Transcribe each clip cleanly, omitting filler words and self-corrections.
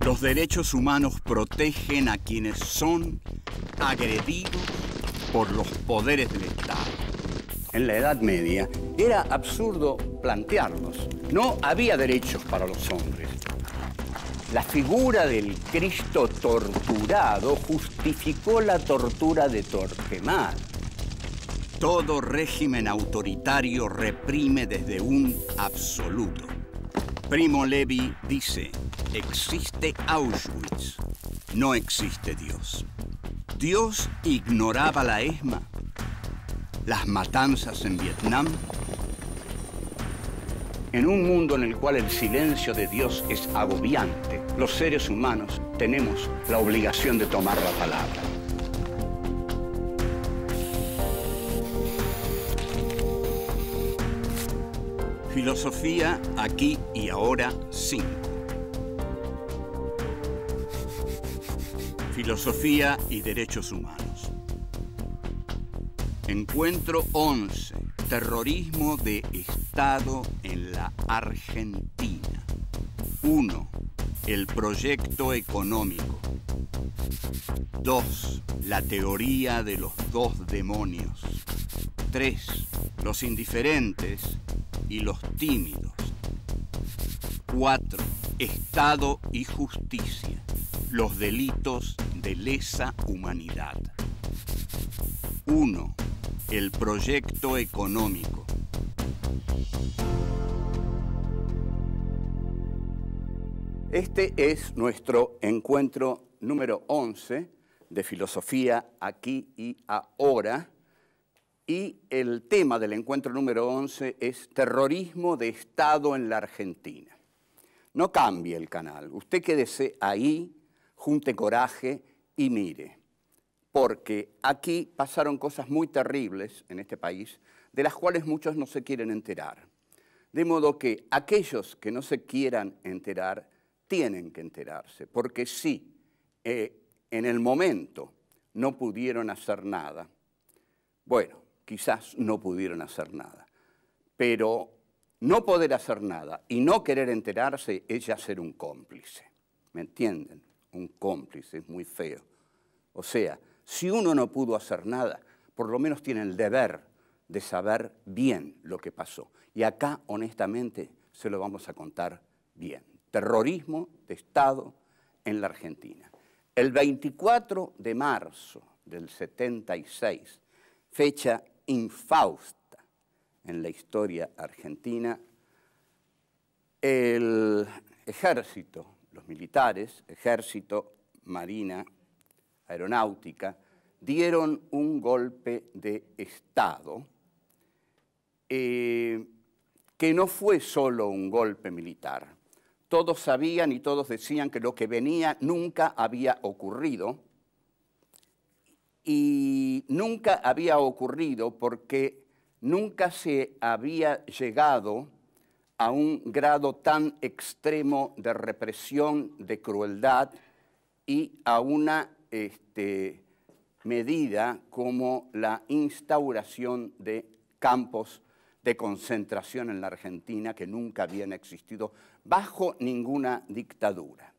Los derechos humanos protegen a quienes son agredidos por los poderes del Estado. En la Edad Media era absurdo plantearlos. No había derechos para los hombres. La figura del Cristo torturado justificó la tortura de Torquemada. Todo régimen autoritario reprime desde un absoluto. Primo Levi dice, existe Auschwitz, no existe Dios. ¿Dios ignoraba la ESMA? ¿Las matanzas en Vietnam? En un mundo en el cual el silencio de Dios es agobiante, los seres humanos tenemos la obligación de tomar la palabra. Filosofía aquí y ahora 5. Filosofía y derechos humanos. Encuentro 11. Terrorismo de Estado en la Argentina. 1. El proyecto económico. 2. La teoría de los dos demonios. 3. Los indiferentes y los tímidos. 4. Estado y justicia. Los delitos de lesa humanidad. 1. El proyecto económico. Este es nuestro encuentro número 11 de Filosofía aquí y ahora. Y el tema del encuentro número 11 es terrorismo de Estado en la Argentina. No cambie el canal. Usted quédese ahí, junte coraje y mire. Porque aquí pasaron cosas muy terribles en este país, de las cuales muchos no se quieren enterar. De modo que aquellos que no se quieran enterar, tienen que enterarse. Porque si en el momento no pudieron hacer nada, bueno, quizás no pudieron hacer nada. Pero no poder hacer nada y no querer enterarse es ya ser un cómplice. ¿Me entienden? Un cómplice es muy feo. O sea, si uno no pudo hacer nada, por lo menos tiene el deber de saber bien lo que pasó. Y acá, honestamente, se lo vamos a contar bien. Terrorismo de Estado en la Argentina. El 24 de marzo del 76, fecha infausta en la historia argentina, el ejército, los militares, ejército, marina, aeronáutica, dieron un golpe de Estado que no fue solo un golpe militar. Todos sabían y todos decían que lo que venía nunca había ocurrido, y nunca había ocurrido porque nunca se había llegado a un grado tan extremo de represión, de crueldad y a una medida como la instauración de campos de concentración en la Argentina que nunca habían existido bajo ninguna dictadura.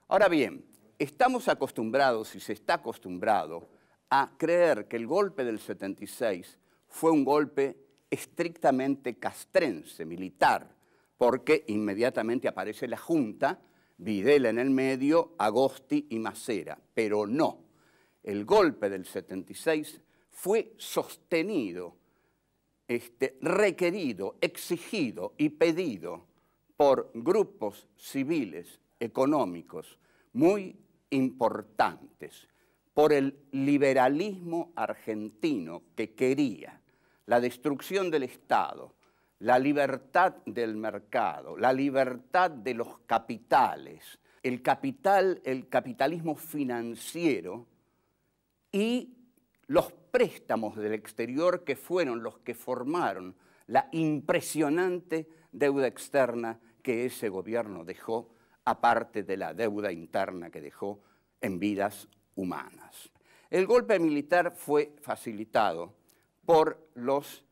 Ahora bien, estamos acostumbrados y se está acostumbrado a creer que el golpe del 76 fue un golpe estrictamente castrense, militar, porque inmediatamente aparece la Junta, Videla en el medio, Agosti y Macera. Pero no, el golpe del 76 fue sostenido, requerido, exigido y pedido por grupos civiles, económicos, muy importantes, por el liberalismo argentino que quería la destrucción del Estado, la libertad del mercado, la libertad de los capitales, el capitalismo financiero y los préstamos del exterior que fueron los que formaron la impresionante deuda externa que ese gobierno dejó, aparte de la deuda interna que dejó en vidas humanas. El golpe militar fue facilitado por los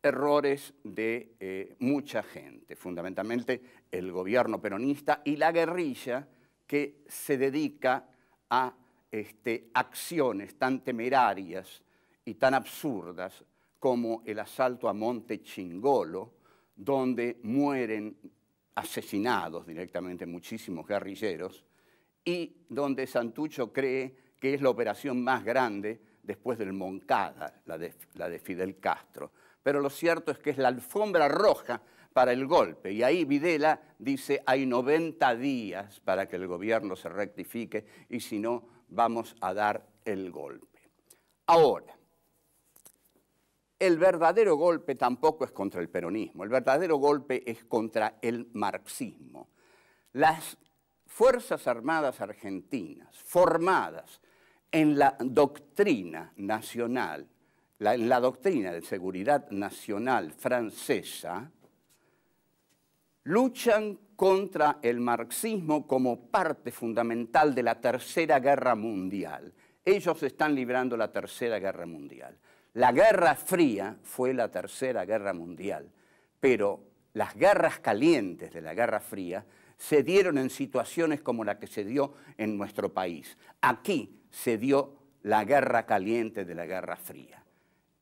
errores de mucha gente, fundamentalmente el gobierno peronista y la guerrilla que se dedica a acciones tan temerarias y tan absurdas como el asalto a Monte Chingolo, donde mueren asesinados directamente muchísimos guerrilleros, y donde Santucho cree que es la operación más grande después del Moncada, la de Fidel Castro. Pero lo cierto es que es la alfombra roja para el golpe, y ahí Videla dice hay 90 días para que el gobierno se rectifique y si no vamos a dar el golpe. Ahora, el verdadero golpe tampoco es contra el peronismo, el verdadero golpe es contra el marxismo. Las Fuerzas Armadas Argentinas, formadas en la doctrina nacional, en la doctrina de seguridad nacional francesa, luchan contra el marxismo como parte fundamental de la Tercera Guerra Mundial. Ellos están librando la Tercera Guerra Mundial. La Guerra Fría fue la Tercera Guerra Mundial, pero las guerras calientes de la Guerra Fría se dieron en situaciones como la que se dio en nuestro país. Aquí se dio la guerra caliente de la Guerra Fría.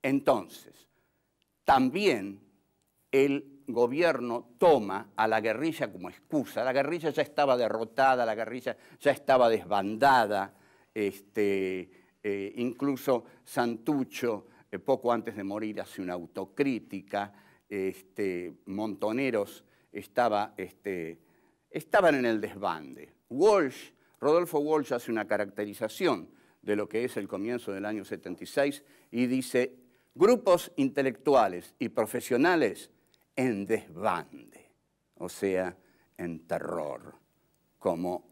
Entonces, también el gobierno toma a la guerrilla como excusa. La guerrilla ya estaba derrotada, la guerrilla ya estaba desbandada, incluso Santucho, poco antes de morir, hace una autocrítica, Montoneros estaban en el desbande. Rodolfo Walsh hace una caracterización de lo que es el comienzo del año 76 y dice, grupos intelectuales y profesionales en desbande, o sea, en terror, como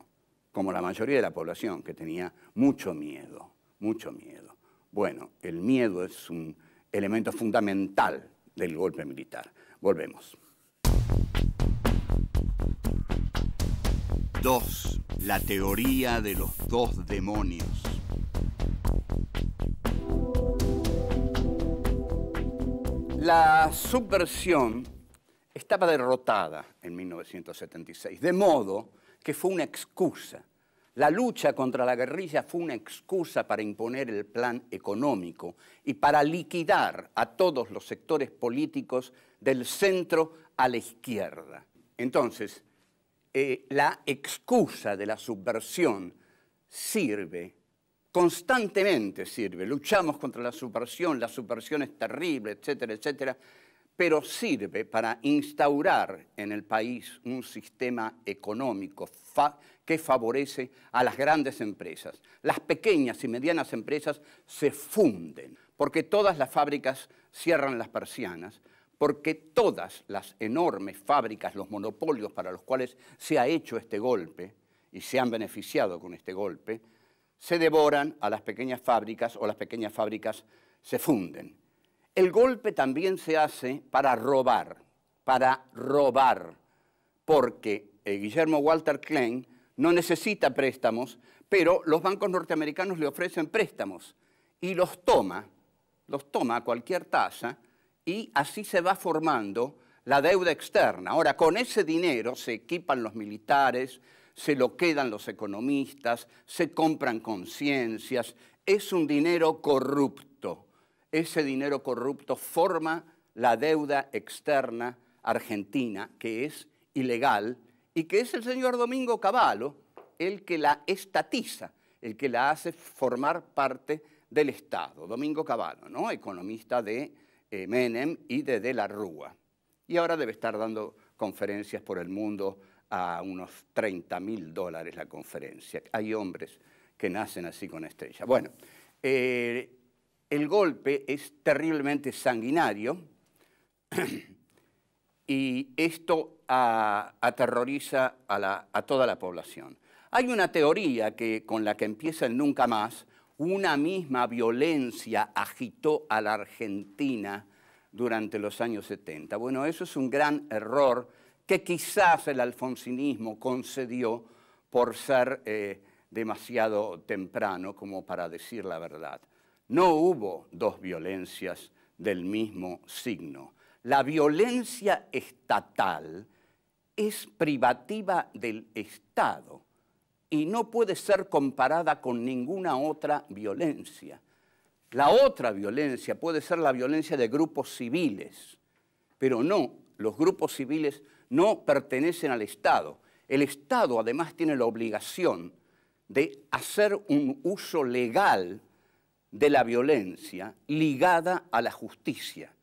la mayoría de la población que tenía mucho miedo, mucho miedo. Bueno, el miedo es un elemento fundamental del golpe militar. Volvemos. 2. La teoría de los dos demonios. La subversión estaba derrotada en 1976, de modo que fue una excusa. La lucha contra la guerrilla fue una excusa para imponer el plan económico y para liquidar a todos los sectores políticos del centro a la izquierda. Entonces, la excusa de la subversión sirve, constantemente sirve. Luchamos contra la subversión es terrible, etcétera, etcétera, pero sirve para instaurar en el país un sistema económico que favorece a las grandes empresas. Las pequeñas y medianas empresas se funden, porque todas las fábricas cierran las persianas, porque todas las enormes fábricas, los monopolios para los cuales se ha hecho este golpe y se han beneficiado con este golpe, se devoran a las pequeñas fábricas o las pequeñas fábricas se funden. El golpe también se hace para robar, porque Guillermo Walter Klein no necesita préstamos, pero los bancos norteamericanos le ofrecen préstamos y los toma a cualquier tasa y así se va formando la deuda externa. Ahora, con ese dinero se equipan los militares, se lo quedan los economistas, se compran conciencias, es un dinero corrupto. Ese dinero corrupto forma la deuda externa argentina, que es ilegal, y que es el señor Domingo Cavallo el que la estatiza, el que la hace formar parte del Estado. Domingo Cavallo, ¿no? Economista de Menem y de la Rúa. Y ahora debe estar dando conferencias por el mundo a unos $30.000 la conferencia. Hay hombres que nacen así con estrella. Bueno, el golpe es terriblemente sanguinario y esto aterroriza a toda la población. Hay una teoría con la que empieza el nunca más. Una misma violencia agitó a la Argentina durante los años 70. Bueno, eso es un gran error que quizás el alfonsinismo concedió por ser demasiado temprano como para decir la verdad. No hubo dos violencias del mismo signo. La violencia estatal es privativa del Estado. y no puede ser comparada con ninguna otra violencia. La otra violencia puede ser la violencia de grupos civiles, pero no, los grupos civiles no pertenecen al Estado. El Estado además tiene la obligación de hacer un uso legal de la violencia ligada a la justicia.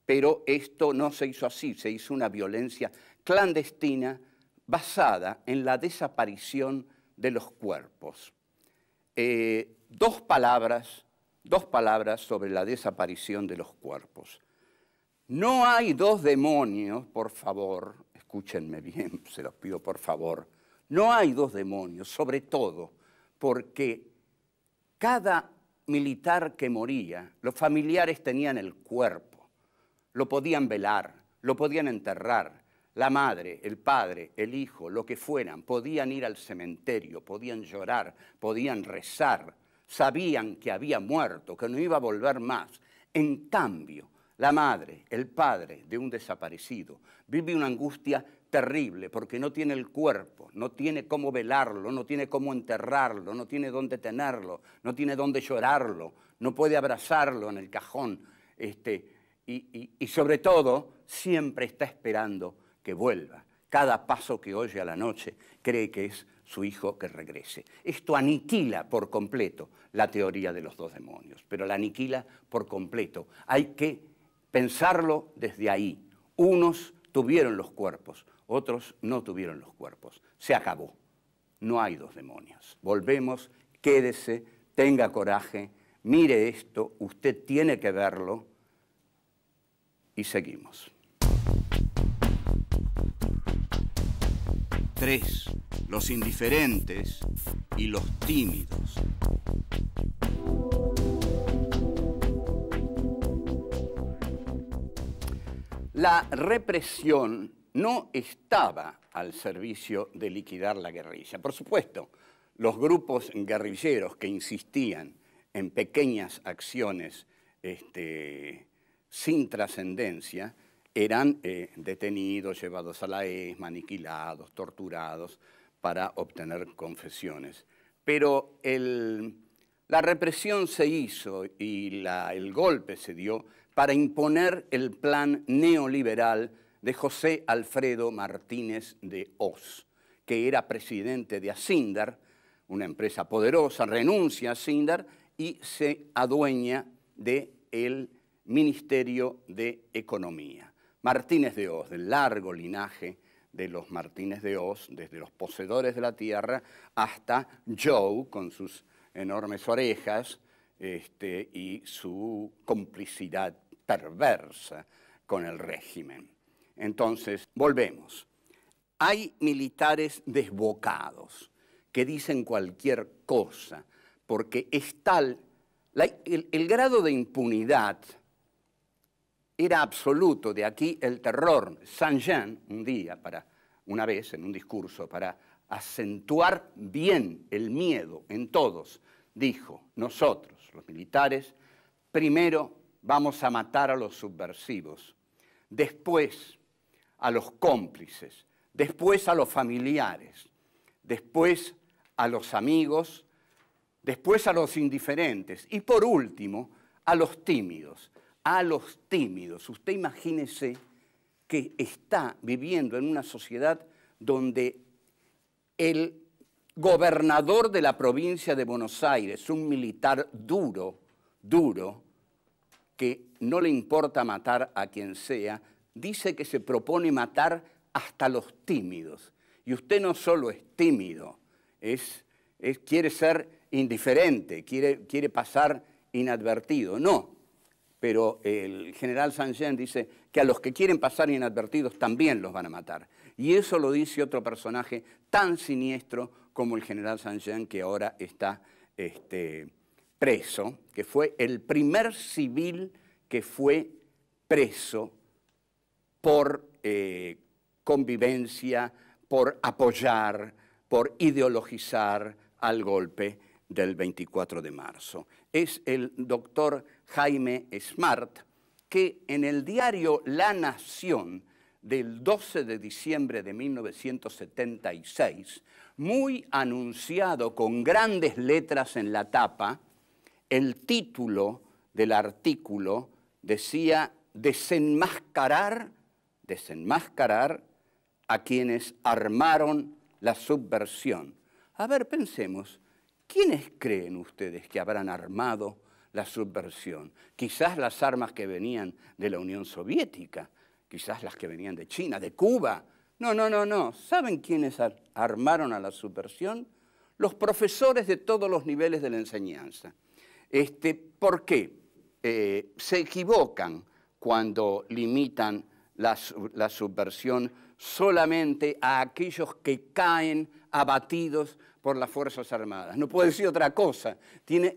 Pero esto no se hizo así, se hizo una violencia clandestina basada en la desaparición de los cuerpos. Dos palabras sobre la desaparición de los cuerpos. No hay dos demonios, por favor, escúchenme bien, se los pido por favor, no hay dos demonios, sobre todo porque cada militar que moría, los familiares tenían el cuerpo, lo podían velar, lo podían enterrar, la madre, el padre, el hijo, lo que fueran, podían ir al cementerio, podían llorar, podían rezar, sabían que había muerto, que no iba a volver más. En cambio, la madre, el padre de un desaparecido vive una angustia terrible porque no tiene el cuerpo, no tiene cómo velarlo, no tiene cómo enterrarlo, no tiene dónde tenerlo, no tiene dónde llorarlo, no puede abrazarlo en el cajón y sobre todo siempre está esperando que vuelva. Cada paso que oye a la noche cree que es su hijo que regrese. Esto aniquila por completo la teoría de los dos demonios, pero la aniquila por completo. Hay que pensarlo desde ahí. Unos tuvieron los cuerpos, otros no tuvieron los cuerpos. Se acabó. No hay dos demonios. Volvemos, quédese, tenga coraje, mire esto, usted tiene que verlo y seguimos. 3. Los indiferentes y los tímidos. La represión no estaba al servicio de liquidar la guerrilla. Por supuesto, los grupos guerrilleros que insistían en pequeñas acciones sin trascendencia eran detenidos, llevados a la ESMA, aniquilados, torturados para obtener confesiones. Pero la represión se hizo y el golpe se dio para imponer el plan neoliberal de José Alfredo Martínez de Hoz, que era presidente de Asindar, una empresa poderosa, renuncia a Asindar y se adueña del Ministerio de Economía. Martínez de Hoz, del largo linaje de los Martínez de Hoz, desde los poseedores de la tierra hasta Joe, con sus enormes orejas y su complicidad perversa con el régimen. Entonces, volvemos. Hay militares desbocados que dicen cualquier cosa, porque es tal, el grado de impunidad era absoluto, de aquí el terror. Saint-Jean, una vez en un discurso, para acentuar bien el miedo en todos, dijo: nosotros, los militares, primero vamos a matar a los subversivos, después a los cómplices, después a los familiares, después a los amigos, después a los indiferentes y por último a los tímidos. A los tímidos. Usted imagínese que está viviendo en una sociedad donde el gobernador de la provincia de Buenos Aires, un militar duro, que no le importa matar a quien sea, dice que se propone matar hasta los tímidos. Y usted no solo es tímido, quiere ser indiferente, quiere pasar inadvertido. No. Pero el general Saint-Jean dice que a los que quieren pasar inadvertidos también los van a matar. Y eso lo dice otro personaje tan siniestro como el general Saint-Jean, que ahora está preso, que fue el primer civil que fue preso por convivencia, por apoyar, por ideologizar al golpe del 24 de marzo. Es el doctor Jaime Smart, que en el diario La Nación del 12 de diciembre de 1976, muy anunciado con grandes letras en la tapa, el título del artículo decía desenmascarar a quienes armaron la subversión. A ver, pensemos, ¿quiénes creen ustedes que habrán armado la subversión? Quizás las armas que venían de la Unión Soviética, quizás las que venían de China, de Cuba. No. ¿Saben quiénes armaron a la subversión? Los profesores de todos los niveles de la enseñanza. ¿Por qué? Se equivocan cuando limitan la subversión solamente a aquellos que caen abatidos por las Fuerzas Armadas. No puede decir otra cosa.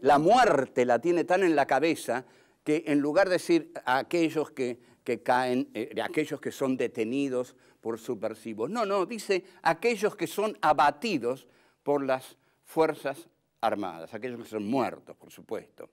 La muerte la tiene tan en la cabeza que en lugar de decir a aquellos que caen, aquellos que son detenidos por subversivos. No, dice aquellos que son abatidos por las Fuerzas Armadas, aquellos que son muertos, por supuesto.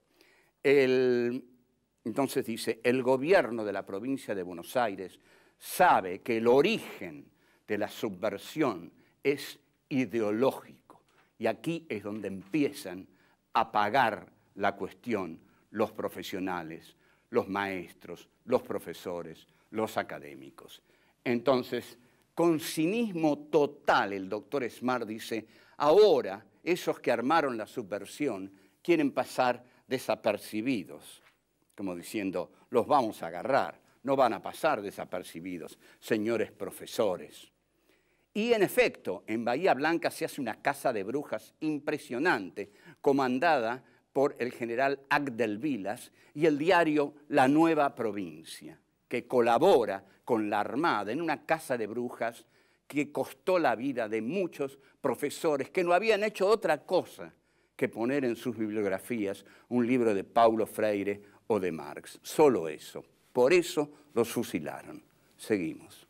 Entonces dice, el gobierno de la provincia de Buenos Aires sabe que el origen de la subversión es ideológico. Y aquí es donde empiezan a pagar la cuestión los profesionales, los maestros, los profesores, los académicos. Entonces, con cinismo total, el doctor Smart dice, ahora esos que armaron la subversión quieren pasar desapercibidos, como diciendo, los vamos a agarrar, no van a pasar desapercibidos, señores profesores. Y en efecto, en Bahía Blanca se hace una caza de brujas impresionante, comandada por el general Agdel Vilas y el diario La Nueva Provincia, que colabora con la Armada en una caza de brujas que costó la vida de muchos profesores que no habían hecho otra cosa que poner en sus bibliografías un libro de Paulo Freire o de Marx. Solo eso. Por eso los fusilaron. Seguimos.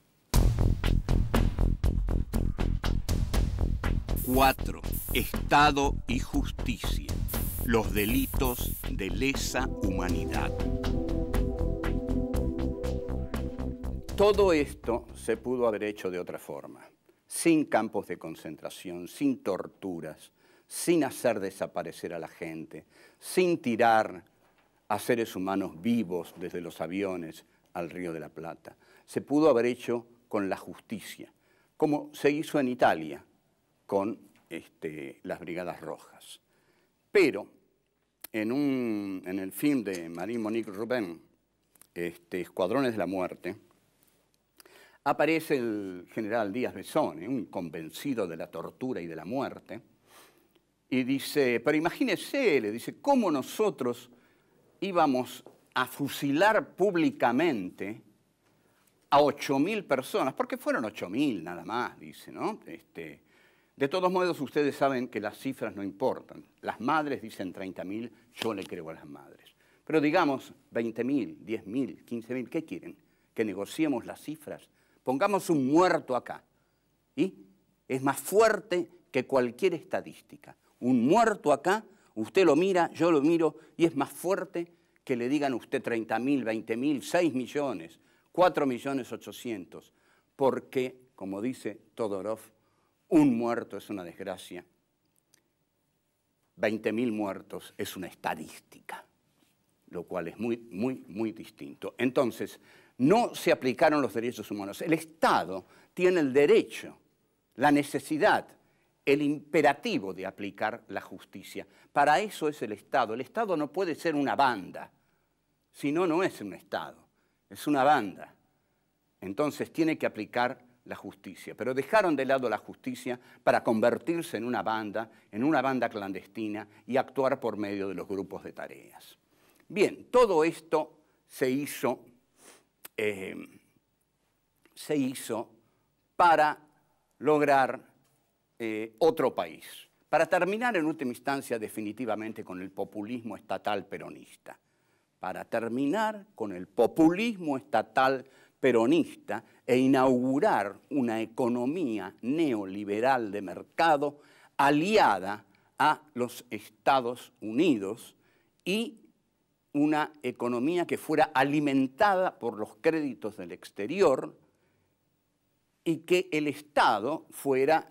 4. Estado y justicia. Los delitos de lesa humanidad. Todo esto se pudo haber hecho de otra forma, sin campos de concentración, sin torturas, sin hacer desaparecer a la gente, sin tirar a seres humanos vivos desde los aviones al Río de la Plata. Se pudo haber hecho con la justicia, como se hizo en Italia con las Brigadas Rojas. Pero en el film de Marie-Monique Rubin, Escuadrones de la Muerte, aparece el general Díaz Besone, un convencido de la tortura y de la muerte, y dice, pero imagínese, le dice, cómo nosotros íbamos a fusilar públicamente a 8.000 personas, porque fueron 8.000 nada más, dice, ¿no? De todos modos, ustedes saben que las cifras no importan. Las madres dicen 30.000, yo le creo a las madres. Pero digamos 20.000, 10.000, 15.000, ¿qué quieren? ¿Que negociemos las cifras? Pongamos un muerto acá. ¿Y? Es más fuerte que cualquier estadística. Un muerto acá, usted lo mira, yo lo miro, y es más fuerte que le digan a usted 30.000, 20.000, 6 millones, 4.800.000, porque, como dice Todorov, un muerto es una desgracia, 20.000 muertos es una estadística, lo cual es muy, muy, muy distinto. Entonces, no se aplicaron los derechos humanos. El Estado tiene el derecho, la necesidad, el imperativo de aplicar la justicia. Para eso es el Estado. El Estado no puede ser una banda, si no, no es un Estado, es una banda. Entonces tiene que aplicar la justicia. Pero dejaron de lado la justicia para convertirse en una banda clandestina y actuar por medio de los grupos de tareas. Bien, todo esto se hizo para lograr otro país, para terminar en última instancia definitivamente con el populismo estatal peronista, para terminar con el populismo estatal peronista e inaugurar una economía neoliberal de mercado aliada a los Estados Unidos y una economía que fuera alimentada por los créditos del exterior y que el Estado fuera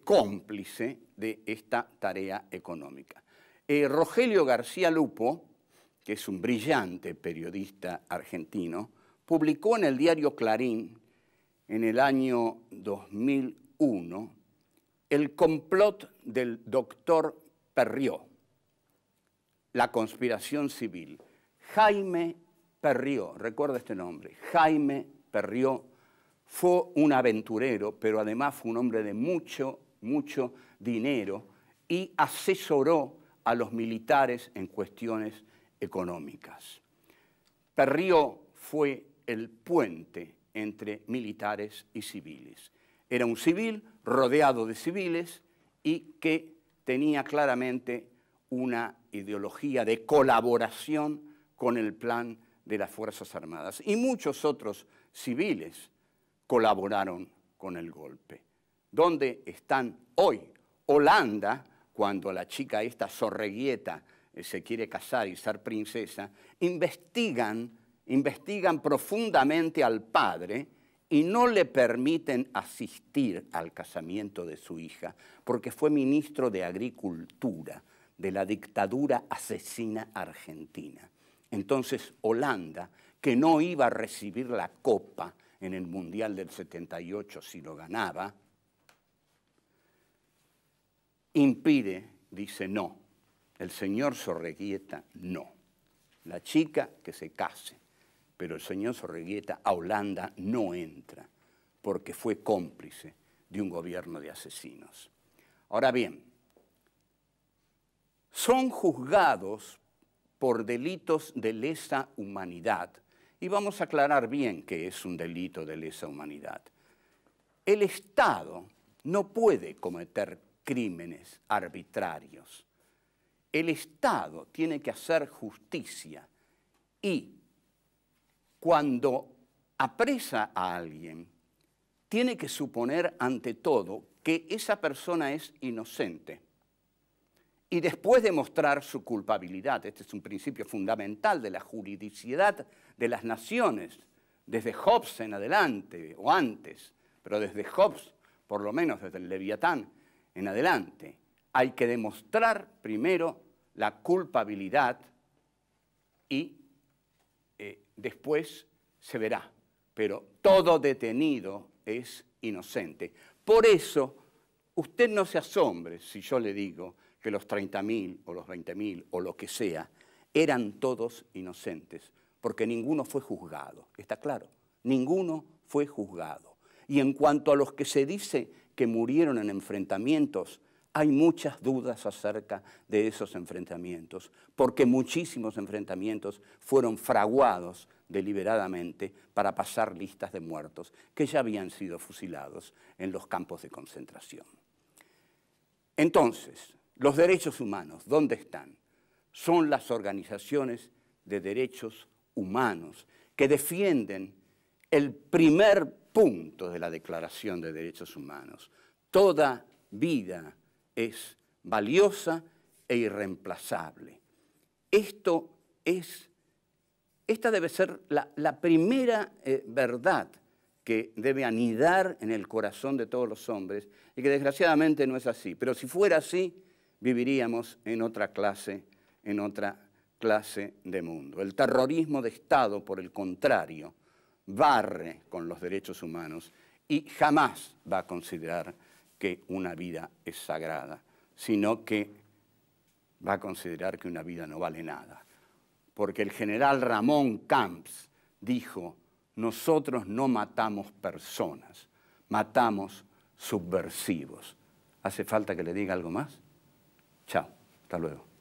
cómplice de esta tarea económica. Rogelio García Lupo, que es un brillante periodista argentino, publicó en el diario Clarín en el año 2001 El complot del doctor Perriot, la conspiración civil. Jaime Perriot, recuerda este nombre, Jaime Perriot fue un aventurero, pero además fue un hombre de mucho dinero y asesoró a los militares en cuestiones económicas. Perriot fue el puente entre militares y civiles. Era un civil rodeado de civiles y que tenía claramente una ideología de colaboración con el plan de las Fuerzas Armadas. Y muchos otros civiles colaboraron con el golpe. ¿Dónde están hoy? Holanda, cuando la chica esta Sorreguieta se quiere casar y ser princesa, investigan profundamente al padre y no le permiten asistir al casamiento de su hija porque fue ministro de Agricultura de la dictadura asesina argentina. Entonces Holanda, que no iba a recibir la copa en el Mundial del 78 si lo ganaba, impide, dice no, el señor Sorreguieta no, la chica que se case, pero el señor Sorreguieta a Holanda no entra porque fue cómplice de un gobierno de asesinos. Ahora bien, son juzgados por delitos de lesa humanidad. Y vamos a aclarar bien qué es un delito de lesa humanidad. El Estado no puede cometer crímenes arbitrarios. El Estado tiene que hacer justicia y cuando apresa a alguien, tiene que suponer ante todo que esa persona es inocente y después demostrar su culpabilidad. Este es un principio fundamental de la juridicidad de las naciones, desde Hobbes en adelante, o antes, pero desde Hobbes, por lo menos desde el Leviatán en adelante. Hay que demostrar primero la culpabilidad y después se verá, pero todo detenido es inocente. Por eso, usted no se asombre si yo le digo que los 30.000 o los 20.000 o lo que sea, eran todos inocentes, porque ninguno fue juzgado, ¿está claro? Ninguno fue juzgado. Y en cuanto a los que se dice que murieron en enfrentamientos, hay muchas dudas acerca de esos enfrentamientos, porque muchísimos enfrentamientos fueron fraguados deliberadamente para pasar listas de muertos que ya habían sido fusilados en los campos de concentración. Entonces, los derechos humanos, ¿dónde están? Son las organizaciones de derechos humanos que defienden el primer punto de la Declaración de Derechos Humanos. Toda vida es valiosa e irreemplazable. Esta debe ser la primera verdad que debe anidar en el corazón de todos los hombres y que desgraciadamente no es así. Pero si fuera así, viviríamos en otra clase de mundo. El terrorismo de Estado, por el contrario, barre con los derechos humanos y jamás va a considerar que una vida es sagrada, sino que va a considerar que una vida no vale nada. Porque el general Ramón Camps dijo, nosotros no matamos personas, matamos subversivos. ¿Hace falta que le diga algo más? Chao, hasta luego.